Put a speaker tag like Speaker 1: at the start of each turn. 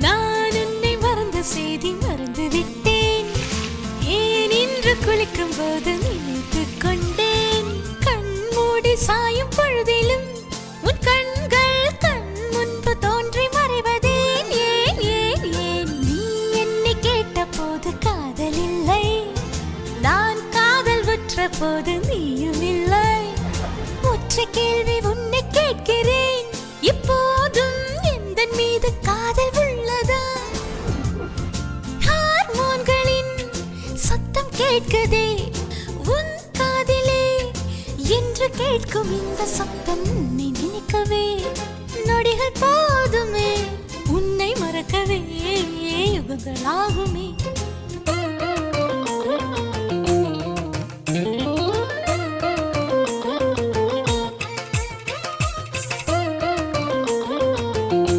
Speaker 1: நான் உன்னை மறந்த செய்தி மறந்து விட்டேன். ஏன் இன்று குளிக்கும் போது நினைத்துக் கொண்டேன். கண் மூடி சாயும் பொழுதிலும் உன் கண்கள் கண் முன்பு தோன்றி மறைவதேன்? ஏன் ஏன் ஏன்? நீ என்னை கேட்ட போது காதல் இல்லை, நான் காதல் உற்ற போது நீயும் இல்லை. ஒற்றை கேள்வி உன்னை கேட்கிறேன், இப்போதும் எந்தன் மீது காதல் உள்ளதா? ஹார்மோன்களின் சத்தம் கேட்குதே உன் காதிலே என்று கேட்கும் இந்த சத்தம் உன்னை நினைக்கவே நொடிகள் போதுமே, உன்னை மறக்கவே யுகங்களாகுமே.